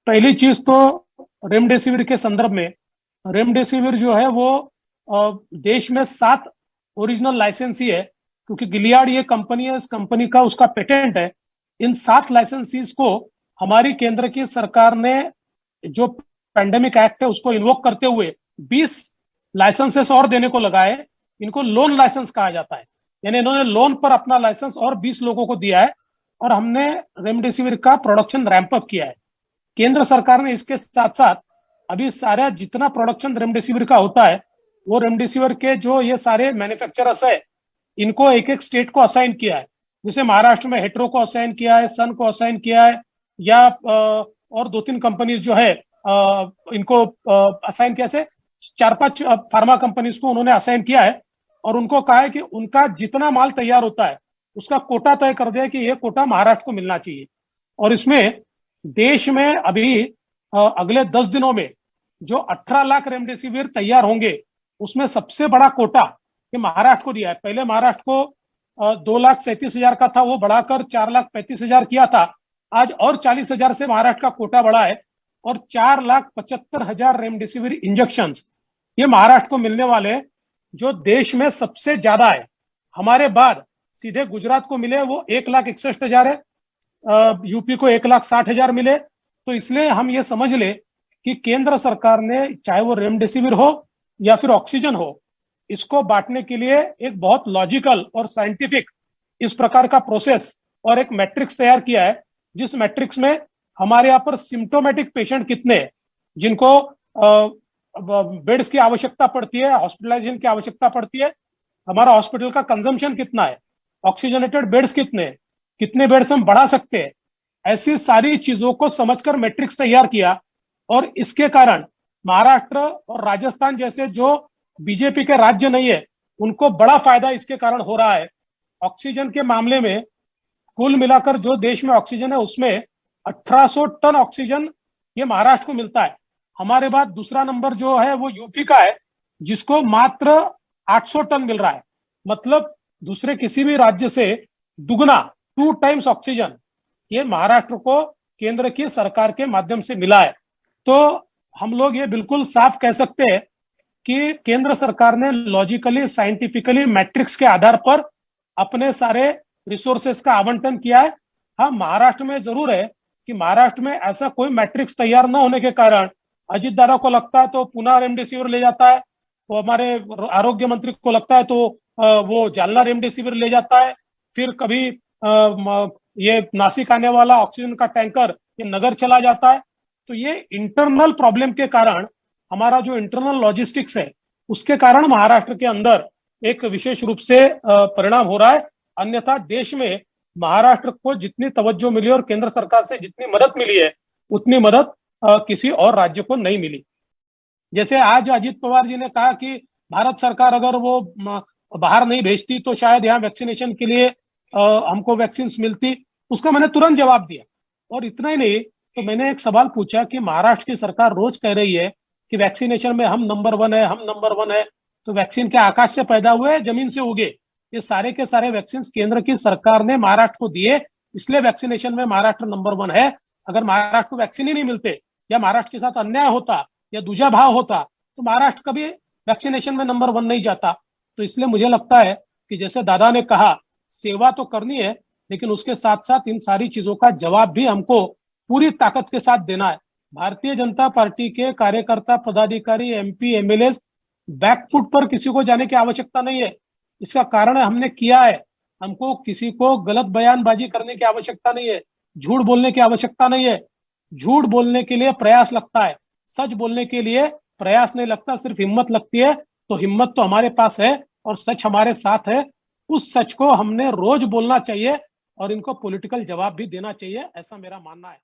पहली चीज तो रेमडेसिविर के संदर्भ में, रेमडेसिविर जो है वो देश में 7 ओरिजिनल लाइसेंसी है, क्योंकि गिलियाड ये कंपनी है, इस कंपनी का उसका पेटेंट है। इन 7 लाइसेंसीज को हमारी केंद्र की सरकार ने जो पैंडेमिक एक्ट है उसको इन्वोक करते हुए 20 लाइसेंसेस और देने को लगाए। इनको लोन लाइसेंस कहा जाता है, यानी इन्होंने लोन पर अपना लाइसेंस और 20 लोगों को दिया है, और हमने रेमडेसिविर का प्रोडक्शन रैंप अप किया है। केंद्र सरकार ने इसके साथ साथ अभी सारा जितना प्रोडक्शन रेमडेसिविर का होता है, वो रेमडेसिविर के जो ये सारे मैन्युफैक्चरर्स है, इनको एक एक स्टेट को असाइन किया है। जैसे महाराष्ट्र में हेट्रो को असाइन किया है, सन को असाइन किया है, या और 2-3 कंपनीज जो है इनको असाइन किया से 4-5 फार्मा कंपनीज को उन्होंने असाइन किया है, और उनको कहा है कि उनका जितना माल तैयार होता है उसका कोटा तय कर दिया कि ये कोटा महाराष्ट्र को मिलना चाहिए। और इसमें देश में अभी अगले 10 दिनों में जो 18 लाख रेमडेसिविर तैयार होंगे, उसमें सबसे बड़ा कोटा ये महाराष्ट्र को दिया है। पहले महाराष्ट्र को 2,37,000 का था, वो बढ़ाकर 4,35,000 किया था। आज और 40,000 से महाराष्ट्र का कोटा बढ़ा है, और 4,75,000 रेमडेसिविर इंजेक्शन ये महाराष्ट्र को मिलने वाले, जो देश में सबसे ज्यादा है। हमारे बाद सीधे गुजरात को मिले वो 1,61,000 है, यूपी को 1,60,000 मिले। तो इसलिए हम ये समझ ले कि केंद्र सरकार ने, चाहे वो रेमडेसिविर हो या फिर ऑक्सीजन हो, इसको बांटने के लिए एक बहुत लॉजिकल और साइंटिफिक इस प्रकार का प्रोसेस और एक मैट्रिक्स तैयार किया है, जिस मैट्रिक्स में हमारे यहाँ पर सिम्टोमेटिक पेशेंट कितने हैं, जिनको बेड्स की आवश्यकता पड़ती है, हॉस्पिटलाइजेशन की आवश्यकता पड़ती है, हमारा हॉस्पिटल का कंजम्पशन कितना है, ऑक्सीजनेटेड बेड्स कितने बेड्स हम बढ़ा सकते हैं, ऐसी सारी चीजों को समझकर मैट्रिक्स तैयार किया। और इसके कारण महाराष्ट्र और राजस्थान जैसे जो बीजेपी के राज्य नहीं है, उनको बड़ा फायदा इसके कारण हो रहा है। ऑक्सीजन के मामले में कुल मिलाकर जो देश में ऑक्सीजन है, उसमें 1800 टन ऑक्सीजन ये महाराष्ट्र को मिलता है। हमारे बाद दूसरा नंबर जो है वो यूपी का है, जिसको मात्र 800 टन मिल रहा है। मतलब दूसरे किसी भी राज्य से दुगना, 2 टाइम्स ऑक्सीजन ये महाराष्ट्र को केंद्र की सरकार के माध्यम से मिला है। तो हम लोग ये बिल्कुल साफ कह सकते हैं कि केंद्र सरकार ने लॉजिकली, साइंटिफिकली, मैट्रिक्स के आधार पर अपने सारे रिसोर्सेस का आवंटन किया है। हाँ, महाराष्ट्र में जरूर है कि महाराष्ट्र में ऐसा कोई मैट्रिक्स तैयार न होने के कारण अजीत दादा को लगता है तो पुनः रेमडेसिविर ले जाता है, तो हमारे आरोग्य मंत्री को लगता है तो वो जालना रेमडेसिविर ले जाता है, फिर कभी ये नासिक आने वाला ऑक्सीजन का टैंकर ये नगर चला जाता है। तो ये इंटरनल प्रॉब्लम के कारण, हमारा जो इंटरनल लॉजिस्टिक्स है उसके कारण महाराष्ट्र के अंदर एक विशेष रूप से परिणाम हो रहा है। अन्यथा देश में महाराष्ट्र को जितनी तवज्जो मिली और केंद्र सरकार से जितनी मदद मिली है, उतनी मदद किसी और राज्य को नहीं मिली। जैसे आज अजीत पवार जी ने कहा कि भारत सरकार अगर वो बाहर नहीं भेजती तो शायद यहाँ वैक्सीनेशन के लिए हमको वैक्सीन मिलती, उसका मैंने तुरंत जवाब दिया। और इतना ही नहीं, तो मैंने एक सवाल पूछा कि महाराष्ट्र की सरकार रोज कह रही है कि वैक्सीनेशन में हम नंबर 1 है, हम नंबर 1 है, तो वैक्सीन क्या आकाश से पैदा हुए, जमीन से उगे? ये सारे के सारे वैक्सीन केंद्र की सरकार ने महाराष्ट्र को दिए, इसलिए वैक्सीनेशन में महाराष्ट्र नंबर 1 है। अगर महाराष्ट्र को वैक्सीन ही नहीं मिलते, या महाराष्ट्र के साथ अन्याय होता, या दूजा भाव होता, तो महाराष्ट्र कभी वैक्सीनेशन में नंबर 1 नहीं जाता। तो इसलिए मुझे लगता है कि जैसे दादा ने कहा, सेवा तो करनी है, लेकिन उसके साथ साथ इन सारी चीजों का जवाब भी हमको पूरी ताकत के साथ देना है। भारतीय जनता पार्टी के कार्यकर्ता, पदाधिकारी, एमपी, एमएलए बैकफुट पर किसी को जाने की आवश्यकता नहीं है। इसका कारण हमने किया है। हमको किसी को गलत बयानबाजी करने की आवश्यकता नहीं है, झूठ बोलने की आवश्यकता नहीं है। झूठ बोलने के लिए प्रयास लगता है, सच बोलने के लिए प्रयास नहीं लगता, सिर्फ हिम्मत लगती है। तो हिम्मत तो हमारे पास है और सच हमारे साथ है। उस सच को हमने रोज बोलना चाहिए और इनको पॉलिटिकल जवाब भी देना चाहिए, ऐसा मेरा मानना है।